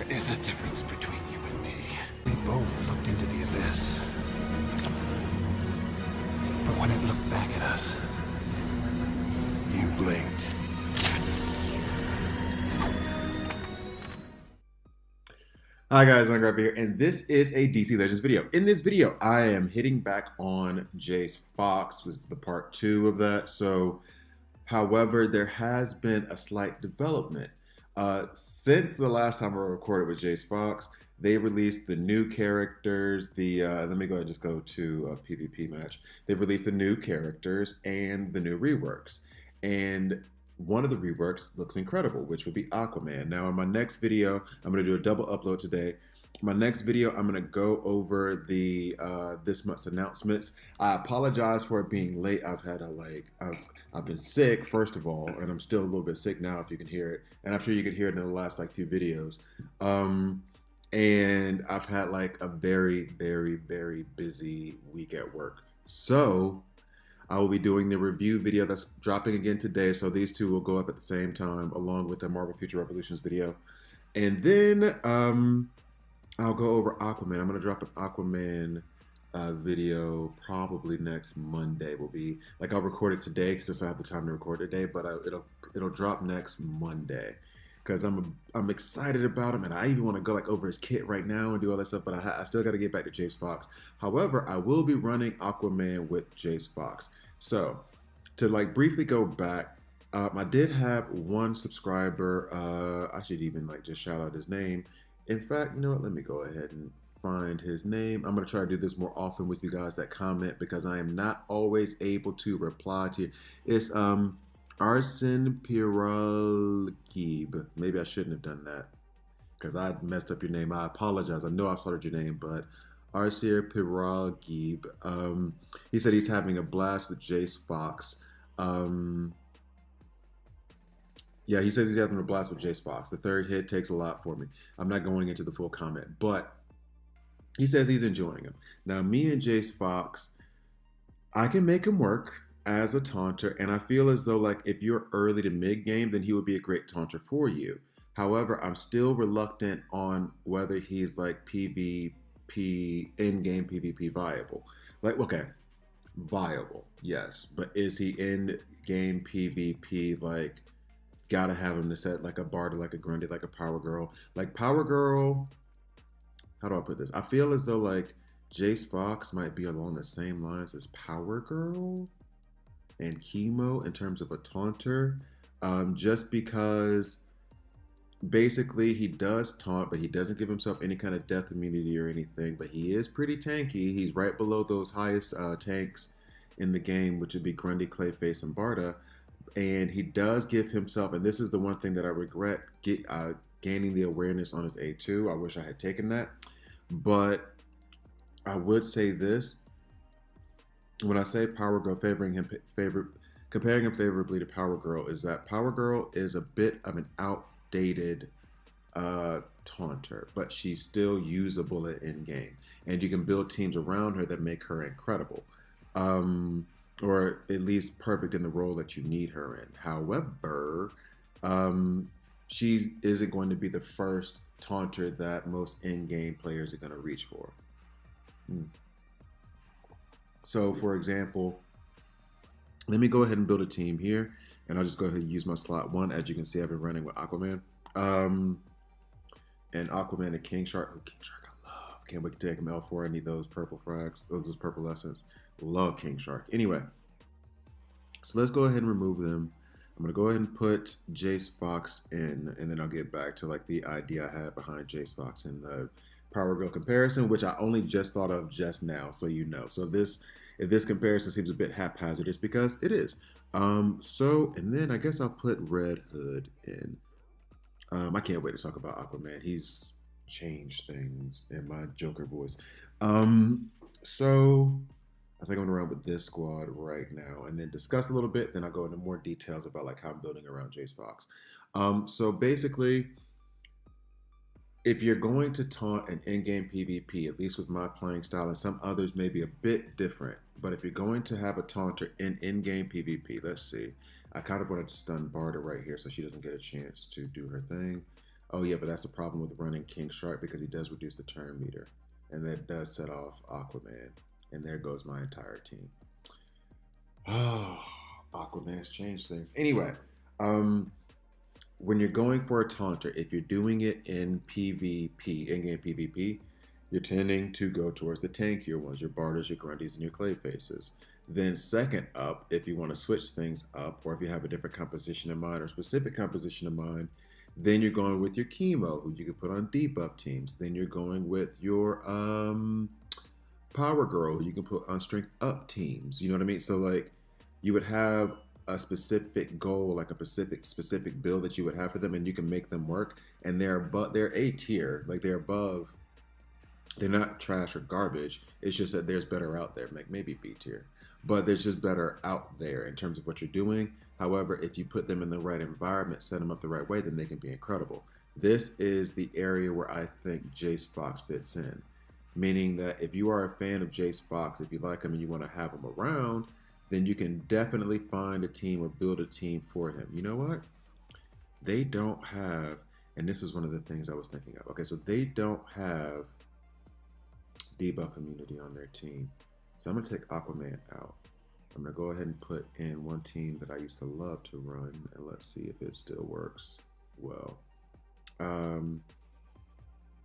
is a difference between you and me. We both looked into the abyss. But when it looked back at us, you blinked. Hi guys, Angreifer here, and this is a DC Legends video. In this video, I am hitting back on Jace Fox. This is the part 2 of that. So, however, there has been a slight development. Since the last time I recorded with Jace Fox, they released the new characters, let me go ahead and just go to a PvP match. They've released the new characters and the new reworks. And one of the reworks looks incredible, which would be Aquaman. Now, in my next video, I'm going to do a double upload today. My next video, I'm going to go over the this month's announcements. I apologize for it being late. I've been sick, first of all, and I'm still a little bit sick now, if you can hear it. And I'm sure you could hear it in the last few videos. And I've had a very, very, very busy week at work. So I will be doing the review video that's dropping again today. So these two will go up at the same time, along with the Marvel Future Revolutions video. And then I'll go over Aquaman. I'm going to drop an Aquaman video probably next Monday. Will be I'll record it today since I have the time to record today, but it'll drop next Monday because I'm excited about him, and I even want to go over his kit right now and do all that stuff. But I still got to get back to Jace Fox. However, I will be running Aquaman with Jace Fox. So to briefly go back, I did have one subscriber. I should even just shout out his name. In fact, you know what? Let me go ahead and find his name. I'm going to try to do this more often with you guys that comment because I am not always able to reply to you. It's Arsen Piralgib. Maybe I shouldn't have done that because I messed up your name. I apologize. I know I've slaughtered your name, but Arsen Piralgib. He said he's having a blast with Jace Fox. Yeah, he says he's having a blast with Jace Fox. The third hit takes a lot for me. I'm not going into the full comment, but he says he's enjoying him. Now, me and Jace Fox, I can make him work as a taunter, and I feel as though if you're early to mid game, then he would be a great taunter for you. However, I'm still reluctant on whether he's PvP in-game PvP viable. Okay, viable, yes, but is he in-game PvP gotta have him to set a Barda, a Grundy, a Power Girl? Power Girl, how do I put this? I feel as though Jace Fox might be along the same lines as Power Girl and Chemo in terms of a taunter, just because basically he does taunt, but he doesn't give himself any kind of death immunity or anything, but he is pretty tanky. He's right below those highest tanks in the game, which would be Grundy, Clayface, and Barda. And he does give himself, and this is the one thing that I regret, gaining the awareness on his A2. I wish I had taken that. But I would say this. When I say Power Girl, comparing him favorably to Power Girl, is that Power Girl is a bit of an outdated taunter, but she's still usable in game. And you can build teams around her that make her incredible. Or at least perfect in the role that you need her in. However, she isn't going to be the first taunter that most in-game players are going to reach for. So, for example, let me go ahead and build a team here, and I'll just go ahead and use my slot 1. As you can see, I've been running with Aquaman. And Aquaman and King Shark. Oh, King Shark, I love. Can't wait to take him L4. I need those purple frags, those purple essence. Love King Shark. Anyway, so let's go ahead and remove them. I'm going to go ahead and put Jace Fox in, and then I'll get back to the idea I had behind Jace Fox and the Power Girl comparison, which I only just thought of just now, so you know. So if this comparison seems a bit haphazard, it's because it is. And then I guess I'll put Red Hood in. I can't wait to talk about Aquaman. He's changed things in my Joker voice. So I think I'm going to run with this squad right now and then discuss a little bit. Then I'll go into more details about how I'm building around Jace Fox. So basically, if you're going to taunt an in-game PvP, at least with my playing style, and some others may be a bit different, but if you're going to have a taunter in in-game PvP, let's see. I kind of wanted to stun Barda right here so she doesn't get a chance to do her thing. Oh yeah, but that's a problem with running King Shark because he does reduce the turn meter, and that does set off Aquaman. And there goes my entire team. Oh, Aquaman's changed things. Anyway, um, when you're going for a taunter, if you're doing it in PvP, in-game PvP, you're tending to go towards the tankier ones, your Barters, your Grundys, and your Clayfaces. Then second up, if you want to switch things up, or if you have a different composition in mind or specific composition in mind, then you're going with your chemo, who you can put on debuff teams. Then you're going with your Power Girl, who you can put on strength up teams. You know what I mean? So like, you would have a specific goal, like a specific build that you would have for them, and you can make them work. And they're A tier, like they're above. They're not trash or garbage. It's just that there's better out there, like maybe B tier, but there's just better out there in terms of what you're doing. However, if you put them in the right environment, set them up the right way, then they can be incredible. This is the area where I think Jace Fox fits in, meaning that if you are a fan of Jace Fox, if you like him and you want to have him around, then you can definitely find a team or build a team for him. You know what? They don't have, and this is one of the things I was thinking of. Okay, so they don't have debuff immunity on their team. So I'm going to take Aquaman out. I'm going to go ahead and put in one team that I used to love to run, and let's see if it still works well.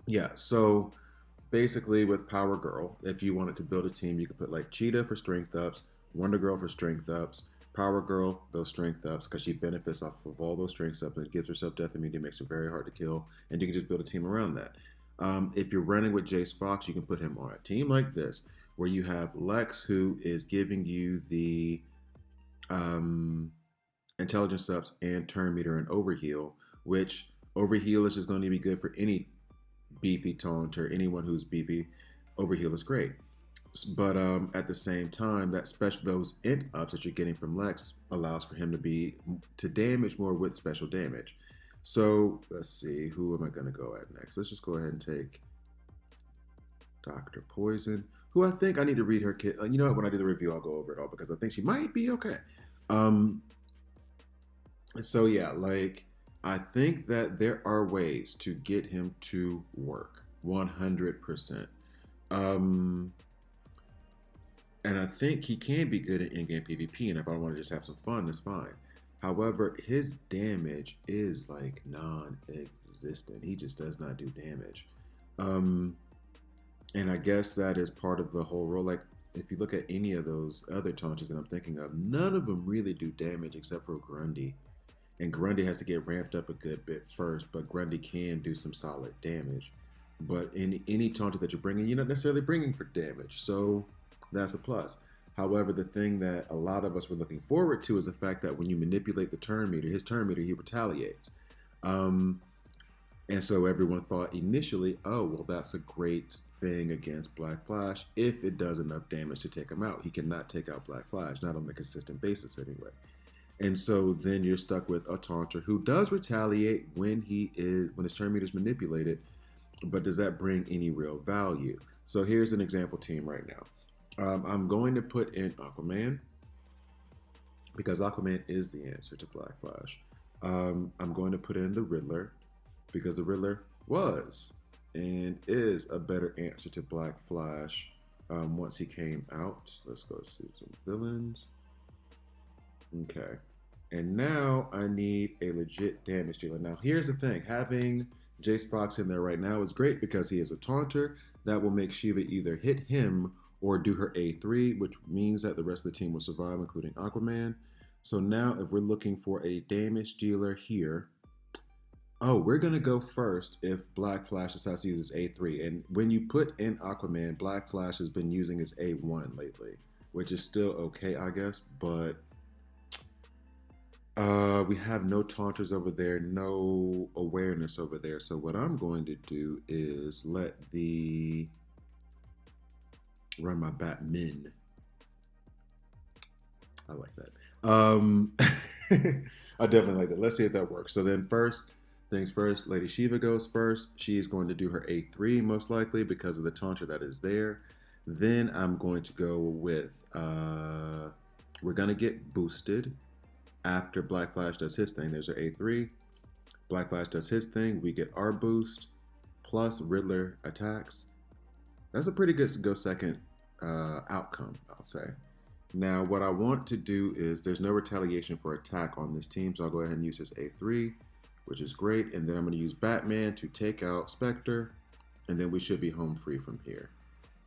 Yeah, so basically with Power Girl, if you wanted to build a team, you could put like Cheetah for strength ups, Wonder Girl for strength ups, Power Girl, those strength ups, because she benefits off of all those strength ups and gives herself death immunity, makes her very hard to kill, and you can just build a team around that. If you're running with Jace Fox, you can put him on a team like this, where you have Lex, who is giving you the intelligence ups and turn meter and overheal, which overheal is just going to be good for any beefy taunter, anyone who's beefy. Overheal is great. But at the same time, that those int ups that you're getting from Lex allows for him to damage more with special damage. So let's see, who am I going to go at next? Let's just go ahead and take Dr. Poison, who I think I need to read her kit. You know what? When I do the review, I'll go over it all because I think she might be okay. So yeah, like I think that there are ways to get him to work 100%. And I think he can be good at in-game PvP, and if I want to just have some fun, that's fine. However, his damage is like non-existent. He just does not do damage. And I guess that is part of the whole role. Like, if you look at any of those other taunters that I'm thinking of, none of them really do damage except for Grundy. And Grundy has to get ramped up a good bit first, but Grundy can do some solid damage. But any taunter that you're bringing, you're not necessarily bringing for damage. So that's a plus. However, the thing that a lot of us were looking forward to is the fact that when you manipulate the turn meter, his turn meter, he retaliates. And so everyone thought initially, oh, well, that's a great thing against Black Flash if it does enough damage to take him out. He cannot take out Black Flash, not on a consistent basis anyway. And so then you're stuck with a taunter who does retaliate when his turn meter is manipulated, but does that bring any real value? So here's an example team right now. I'm going to put in Aquaman because Aquaman is the answer to Black Flash. I'm going to put in the Riddler because the Riddler was and is a better answer to Black Flash once he came out. Let's go see some villains. Okay. And now I need a legit damage dealer. Now here's the thing. Having Jace Fox in there right now is great because he is a taunter that will make Shiva either hit him or do her A3, which means that the rest of the team will survive, including Aquaman. So now if we're looking for a damage dealer here, we're going to go first if Black Flash decides to use his A3. And when you put in Aquaman, Black Flash has been using his A1 lately, which is still okay, I guess, but we have no taunters over there, no awareness over there. So what I'm going to do is run my Batman. I like that. I definitely like that. Let's see if that works. So then first things first, Lady Shiva goes first. She is going to do her A3 most likely because of the taunter that is there. Then I'm going to go with, we're going to get boosted after Black Flash does his thing. There's her A3. Black Flash does his thing. We get our boost plus Riddler attacks. That's a pretty good go second outcome, I'll say. Now, what I want to do is there's no retaliation for attack on this team, so I'll go ahead and use his A3, which is great. And then I'm going to use Batman to take out Spectre, and then we should be home free from here.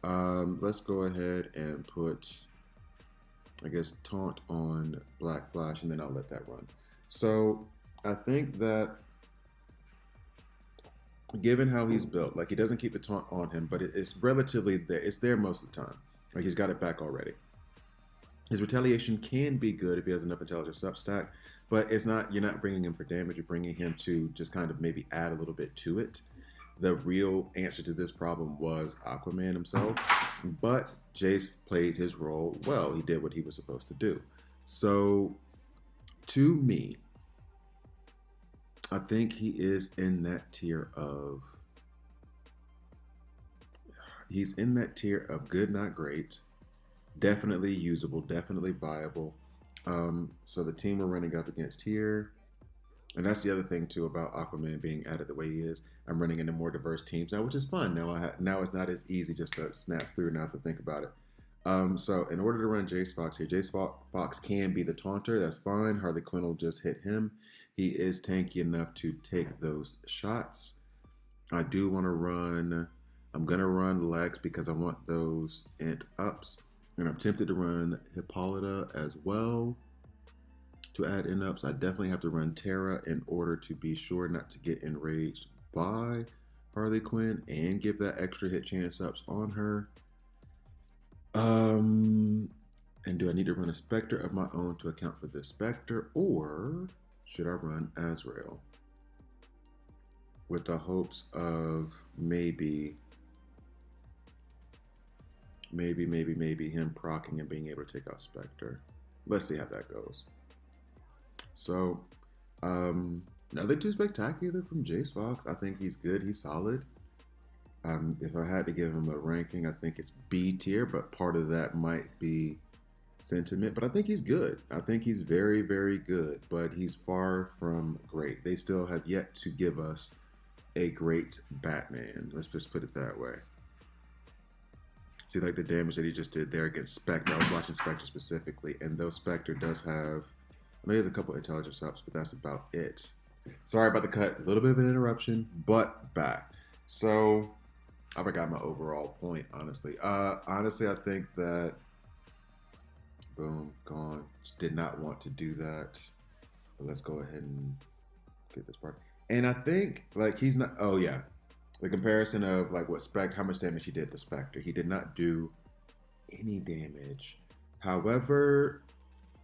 Let's go ahead and put, I guess, Taunt on Black Flash, and then I'll let that run. So I think that given how he's built, like he doesn't keep the taunt on him, but it's relatively there. It's there most of the time. Like he's got it back already. His retaliation can be good if he has enough intelligence up stack, but it's not. You're not bringing him for damage. You're bringing him to just kind of maybe add a little bit to it. The real answer to this problem was Aquaman himself, but Jace played his role well. He did what he was supposed to do. So, to me, I think he is in that tier of. He's in that tier of good, not great. Definitely usable, definitely viable. So the team we're running up against here, and that's the other thing too about Aquaman being added the way he is. I'm running into more diverse teams now, which is fun. Now it's not as easy just to snap through now to think about it. So in order to run Jace Fox here, Jace Fox can be the taunter. That's fine. Harley Quinn will just hit him. He is tanky enough to take those shots. I do want to run. I'm gonna run Lex because I want those int ups. And I'm tempted to run Hippolyta as well to add in-ups. I definitely have to run Terra in order to be sure not to get enraged by Harley Quinn and give that extra hit chance ups on her. And do I need to run a Spectre of my own to account for this Spectre, or should I run Azrael with the hopes of maybe him proccing and being able to take out Spectre. Let's see how that goes. So, nothing too spectacular from Jace Fox. I think he's good. He's solid. If I had to give him a ranking, I think it's B tier, but part of that might be sentiment. But I think he's good. I think he's very, very good, but he's far from great. They still have yet to give us a great Batman. Let's just put it that way. See, like the damage that he just did there against Spectre. I was watching Spectre specifically, and though Spectre does have, I know he has a couple of intelligence ups, but that's about it. Sorry about the cut. A little bit of an interruption, but back. So, I forgot my overall point, honestly. Honestly, I think that, boom, gone. Did not want to do that. But let's go ahead and get this part. And I think, like, he's not, oh yeah. The comparison of like what how much damage he did to Spectre. He did not do any damage. However,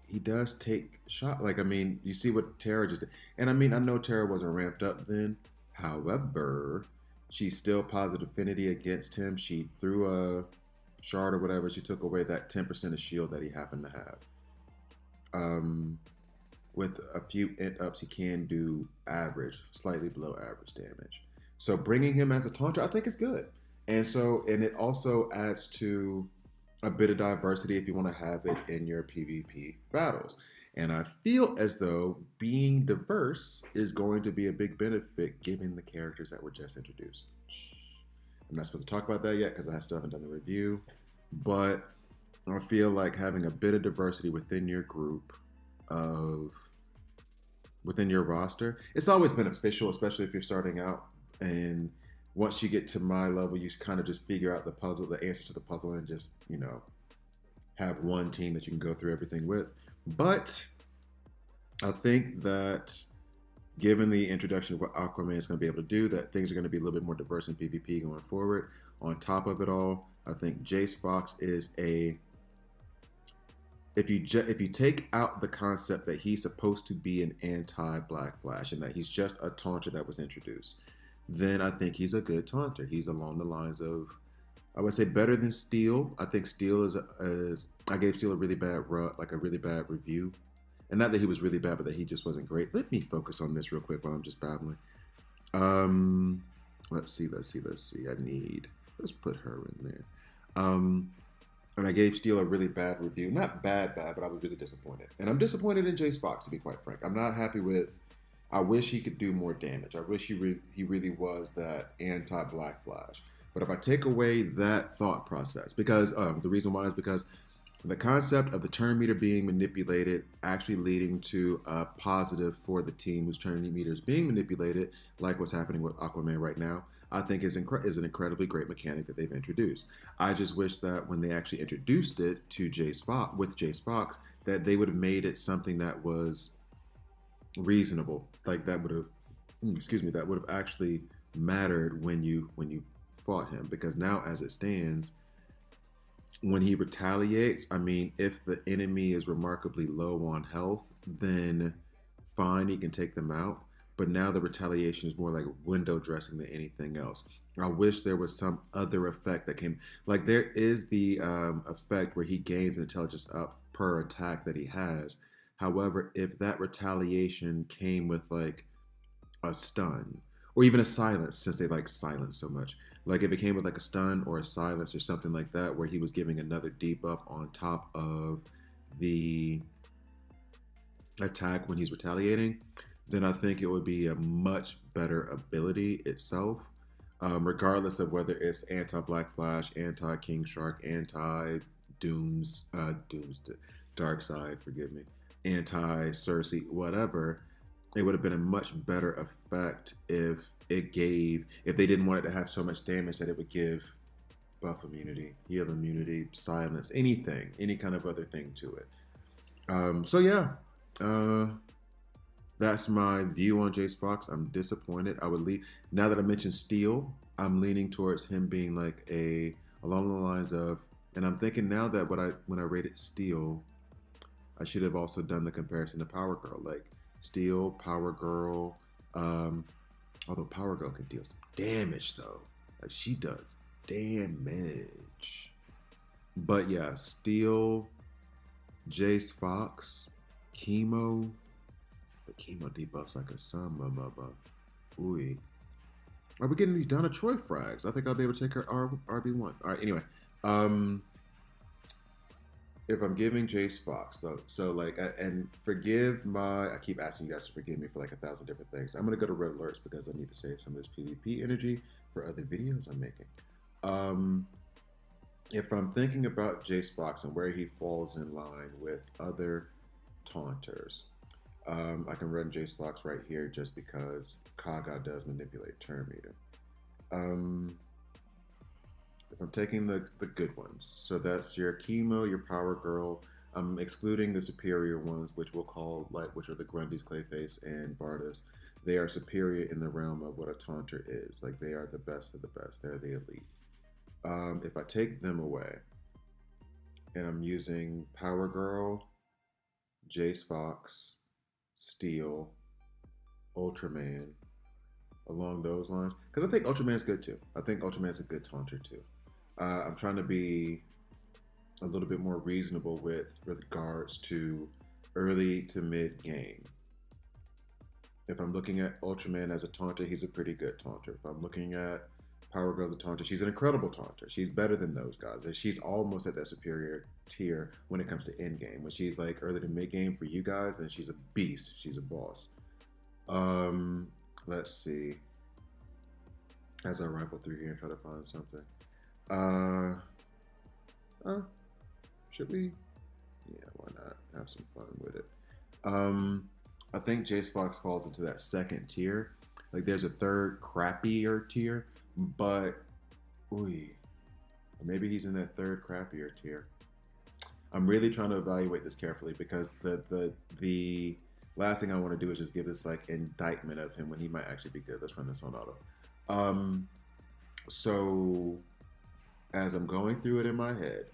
he does take shot. Like, I mean, you see what Terra just did. And I mean, I know Terra wasn't ramped up then. However, she's still positive affinity against him. She threw a shard or whatever. She took away that 10% of shield that he happened to have. With a few int ups, he can do average, slightly below average damage. So bringing him as a taunter, I think is good. And it also adds to a bit of diversity if you want to have it in your PvP battles. And I feel as though being diverse is going to be a big benefit given the characters that were just introduced. I'm not supposed to talk about that yet because I still haven't done the review. But I feel like having a bit of diversity within your group within your roster, it's always beneficial, especially if you're starting out. And once you get to my level, you kind of just figure out the answer to the puzzle, and just, have one team that you can go through everything with. But I think that given the introduction of what Aquaman is going to be able to do, that things are going to be a little bit more diverse in PvP going forward. On top of it all, I think Jace Fox is if you take out the concept that he's supposed to be an anti-Black Flash and that he's just a taunter that was introduced, then I think he's a good taunter. He's along the lines of, I would say, better than Steel. I think Steel is I gave Steel a really bad review. And not that he was really bad, but that he just wasn't great. Let me focus on this real quick while I'm just babbling. Let's see. Let's put her in there. And I gave Steel a really bad review. Not bad, but I was really disappointed. And I'm disappointed in Jace Fox, to be quite frank. I'm not happy with, I wish he could do more damage. I wish he really was that anti-Black Flash. But if I take away that thought process, because the reason why is because the concept of the turn meter being manipulated actually leading to a positive for the team whose turn meter is being manipulated, like what's happening with Aquaman right now, I think is an incredibly great mechanic that they've introduced. I just wish that when they actually introduced it to Jace Fox, that they would have made it something that was reasonable, like that would have, that would have actually mattered when you fought him. Because now, as it stands, when he retaliates, I mean, if the enemy is remarkably low on health, then fine, he can take them out. But now the retaliation is more like window dressing than anything else. I wish there was some other effect that came. Like there is the effect where he gains an intelligence up per attack that he has. However, if that retaliation came with like a stun or even a silence, since they like silence so much, like if it came with like a stun or a silence or something like that, where he was giving another debuff on top of the attack when he's retaliating, then I think it would be a much better ability itself, regardless of whether it's anti-Black Flash, anti-King Shark, anti-Dooms, Dark Side, forgive me, anti-Cersei, whatever. It would have been a much better effect if they didn't want it to have so much damage that it would give buff immunity, heal immunity, silence, anything, any kind of other thing to it. So yeah, that's my view on Jace Fox. I'm disappointed. I would leave now that I mentioned Steel. I'm leaning towards him being like along the lines of, and I'm thinking now that when I rated Steel, I should have also done the comparison to Power Girl, like Steel, Power Girl. Although Power Girl can deal some damage though, like she does damage. But yeah, Steel, Jace Fox, Chemo. The Chemo debuffs like a son, mama. Ooh. Are we getting these Donna Troy frags? I think I'll be able to take her RB1. All right, anyway. If I'm giving Jace Fox, so like, and forgive I keep asking you guys to forgive me for like 1,000 different things. I'm going to go to red alerts because I need to save some of this PvP energy for other videos I'm making. If I'm thinking about Jace Fox and where he falls in line with other taunters, I can run Jace Fox right here just because Kaga does manipulate turn meter. If I'm taking the good ones, so that's your Chemo, your Power Girl. I'm excluding the superior ones, which we'll call which are the Grundys, Clayface, and Bardas. They are superior in the realm of what a taunter is. Like they are the best of the best. They're the elite. If I take them away, and I'm using Power Girl, Jace Fox, Steel, Ultraman, along those lines, because I think Ultraman's good too. I think Ultraman's a good taunter too. I'm trying to be a little bit more reasonable with regards to early to mid game. If I'm looking at Ultraman as a taunter, he's a pretty good taunter. If I'm looking at Power Girl as a taunter, she's an incredible taunter. She's better than those guys. And she's almost at that superior tier when it comes to end game. When she's like early to mid game for you guys, then she's a beast. She's a boss. Let's see. As I rifle through here and try to find something. Should we? Yeah, why not? Have some fun with it. I think Jace Fox falls into that second tier. Like there's a third crappier tier, but maybe he's in that third crappier tier. I'm really trying to evaluate this carefully because the last thing I want to do is just give this like indictment of him when he might actually be good. Let's run this on auto. So as I'm going through it in my head,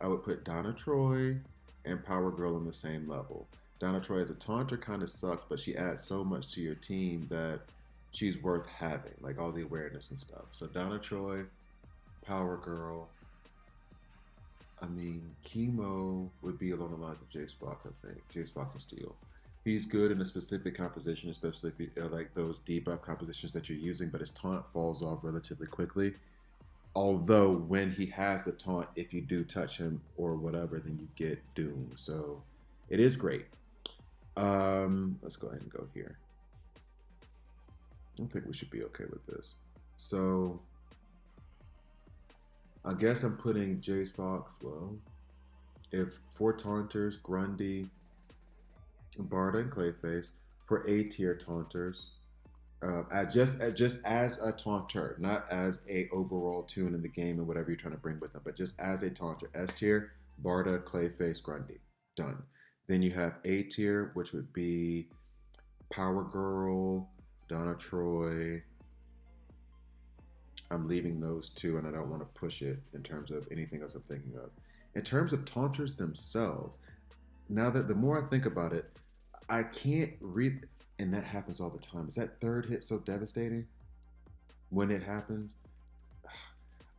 I would put Donna Troy and Power Girl on the same level. Donna Troy as a taunter kind of sucks, but she adds so much to your team that she's worth having, like all the awareness and stuff. So Donna Troy, Power Girl. I mean, Chemo would be along the lines of Jace Fox, I think. Jace Fox and Steel. He's good in a specific composition, especially if you like those debuff compositions that you're using, but his taunt falls off relatively quickly. Although when he has the taunt, if you do touch him or whatever, then you get doomed. So it is great. Let's go ahead and go here. I think we should be okay with this. So I guess I'm putting Jace Fox. Well, if for taunters, Grundy, Barda, and Clayface for A tier taunters. Just as a taunter, not as a overall tune in the game and whatever you're trying to bring with them, but just as a taunter. S tier, Barda, Clayface, Grundy, done. Then you have A tier, which would be Power Girl, Donna Troy. I'm leaving those two, and I don't want to push it in terms of anything else I'm thinking of. In terms of taunters themselves, now that the more I think about it, I can't read, and that happens all the time. Is that third hit so devastating when it happens?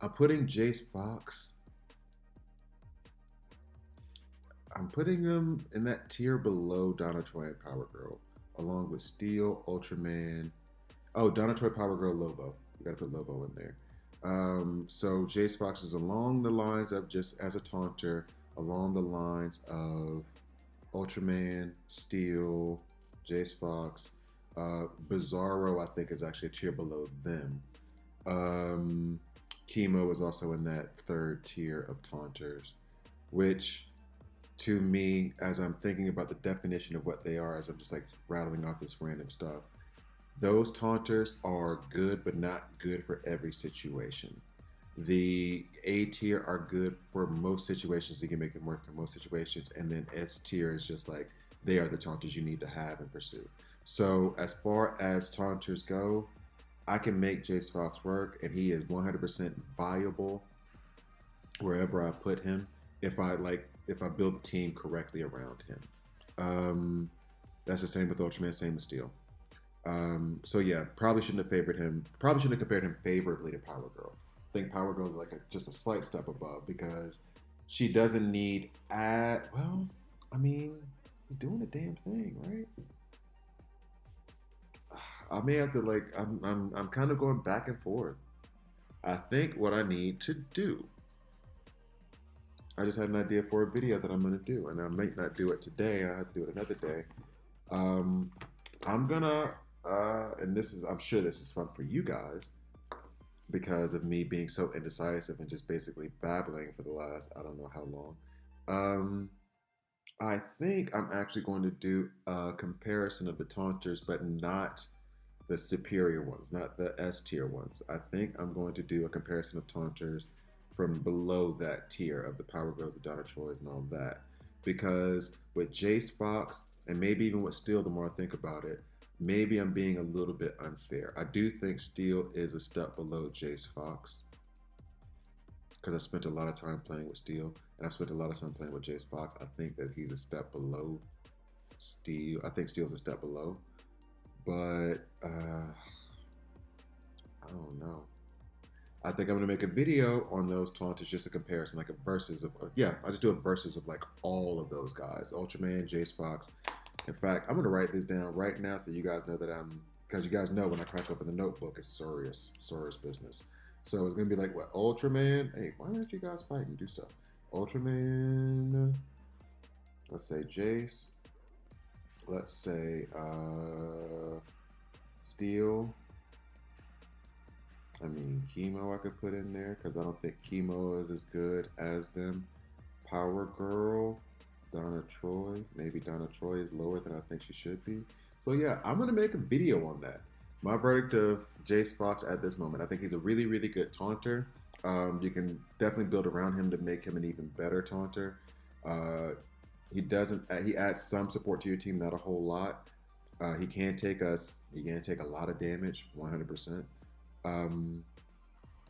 I'm putting Jace Fox. I'm putting him in that tier below Donna Troy and Power Girl, along with Steel, Ultraman. Oh, Donna Troy, Power Girl, Lobo. You gotta put Lobo in there. So Jace Fox is along the lines of just as a taunter, along the lines of Ultraman, Steel, Jace Fox. Bizarro, I think, is actually a tier below them. Chemo is also in that third tier of taunters, which to me, as I'm thinking about the definition of what they are, as I'm just like rattling off this random stuff, those taunters are good, but not good for every situation. The A tier are good for most situations. You can make them work for most situations. And then S tier is just like, they are the taunters you need to have and pursue. So as far as taunters go, I can make Jace Fox work, and he is 100% viable wherever I put him. If I build the team correctly around him. That's the same with Ultraman, same with Steel. So yeah, probably shouldn't have favored him. Probably shouldn't have compared him favorably to Power Girl. I think Power Girl is like just a slight step above because she doesn't need well, I mean, he's doing the damn thing, right? I may have to I'm kind of going back and forth. I think what I need to do. I just had an idea for a video that I'm gonna do, and I might not do it today. I have to do it another day. I'm gonna, and I'm sure this is fun for you guys because of me being so indecisive and just basically babbling for the last, I don't know how long. I think I'm actually going to do a comparison of the taunters, but not the superior ones, not the S tier ones. I think I'm going to do a comparison of taunters from below that tier of the Power Girls, the Donna Troys, and all that. Because with Jace Fox, and maybe even with Steel, the more I think about it, maybe I'm being a little bit unfair. I do think Steel is a step below Jace Fox because I spent a lot of time playing with Steel, and I've spent a lot of time playing with Jace Fox. I think that he's a step below Steel. I think Steel's a step below, but I don't know. I think I'm gonna make a video on those taunters, just a comparison, like a versus of I just do a versus of like all of those guys, Ultraman, Jace Fox. In fact, I'm gonna write this down right now so you guys know that because you guys know when I crack open the notebook, it's serious business. So it's gonna be like what Ultraman. Hey, why aren't you guys fighting? Do stuff. Ultraman. Let's say Jace. Let's say Steel. I mean, Chemo I could put in there because I don't think Chemo is as good as them. Power Girl, Donna Troy. Maybe Donna Troy is lower than I think she should be. So yeah, I'm going to make a video on that. My verdict of Jace Fox at this moment. I think he's a really, really good taunter. You can definitely build around him to make him an even better taunter. He adds some support to your team, not a whole lot. He can take a lot of damage, 100%. And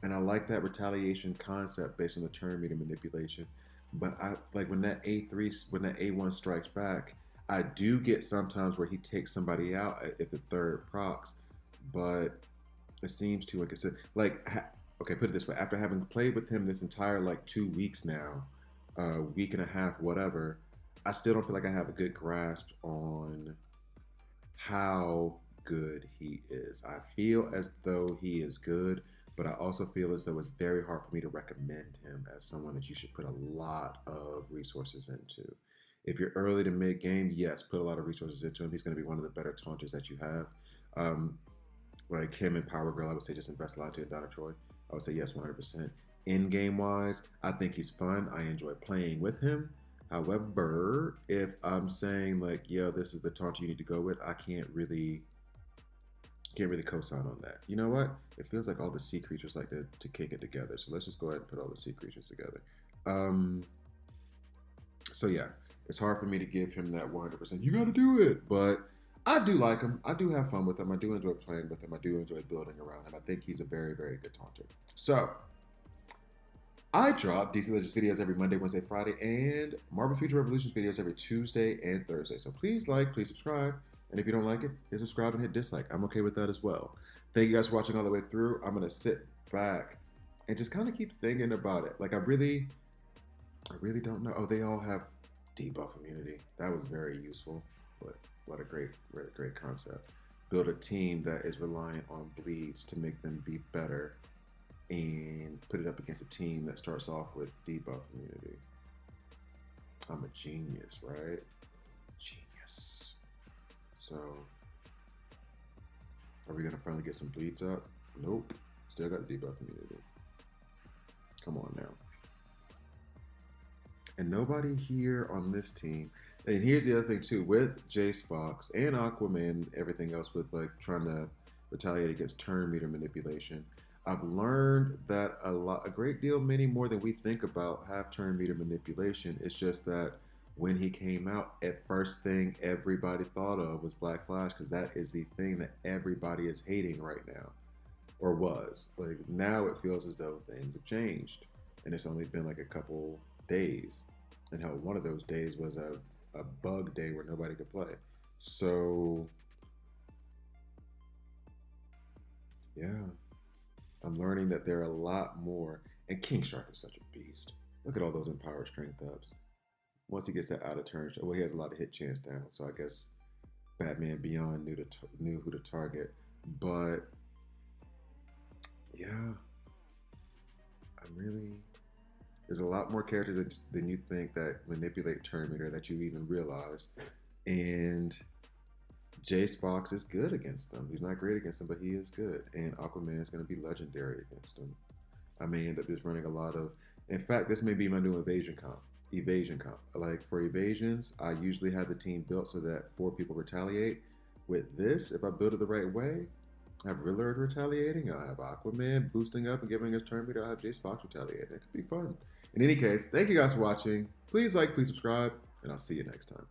I like that retaliation concept based on the turn meter manipulation. But I like when that A1 strikes back, I do get sometimes where he takes somebody out if the third procs, but it seems too inconsistent. Okay, put it this way: after having played with him this entire 2 weeks now, week and a half, whatever, I still don't feel like I have a good grasp on how good he is. I feel as though he is good, but I also feel as though it's very hard for me to recommend him as someone that you should put a lot of resources into. If you're early to mid game, yes, put a lot of resources into him. He's going to be one of the better taunters that you have. like him and Power Girl, I would say just invest a lot into Donna Troy. I would say yes, 100%. In game wise, I think he's fun. I enjoy playing with him. However, if I'm saying like, yo, this is the taunt you need to go with, I can't really co-sign on that. You know what? It feels like all the sea creatures like to kick it together. So let's just go ahead and put all the sea creatures together. So yeah, it's hard for me to give him that 100%. You got to do it, but I do like him. I do have fun with him. I do enjoy playing with him. I do enjoy building around him. I think he's a very, very good taunter. So I drop DC Legends videos every Monday, Wednesday, Friday, and Marvel Future Revolutions videos every Tuesday and Thursday. So please like, please subscribe. And if you don't like it, hit subscribe and hit dislike. I'm okay with that as well. Thank you guys for watching all the way through. I'm going to sit back and just kind of keep thinking about it. Like I really don't know. Oh, they all have debuff immunity. That was very useful. But what a great concept. Build a team that is reliant on bleeds to make them be better, and put it up against a team that starts off with debuff immunity. I'm a genius, right? Genius. So, are we gonna finally get some bleeds up? Nope. Still got the debuff immunity. Come on now. And nobody here on this team. And here's the other thing too, with Jace Fox and Aquaman, everything else with like trying to retaliate against turn meter manipulation. I've learned that a great deal, many more than we think about, have turn meter manipulation. It's just that when he came out, at first thing everybody thought of was Black Flash, because that is the thing that everybody is hating right now, or was. Like now it feels as though things have changed, and it's only been like a couple days, and how one of those days was a bug day where nobody could play. So yeah. I'm learning that there are a lot more. And King Shark is such a beast. Look at all those empowered strength ups. Once he gets that out of turn, well, he has a lot of hit chance down. So I guess Batman Beyond knew who to target. But yeah, there's a lot more characters than you think that manipulate turn meter that you even realize. And Jace Fox is good against them. He's not great against them, but he is good. And Aquaman is going to be legendary against them. I may end up just running a lot of... In fact, this may be my new evasion comp. Like for evasions, I usually have the team built so that 4 people retaliate. With this, if I build it the right way, I have Riddler retaliating. I have Aquaman boosting up and giving us turn meter. I have Jace Fox retaliating. It could be fun. In any case, thank you guys for watching. Please like, please subscribe, and I'll see you next time.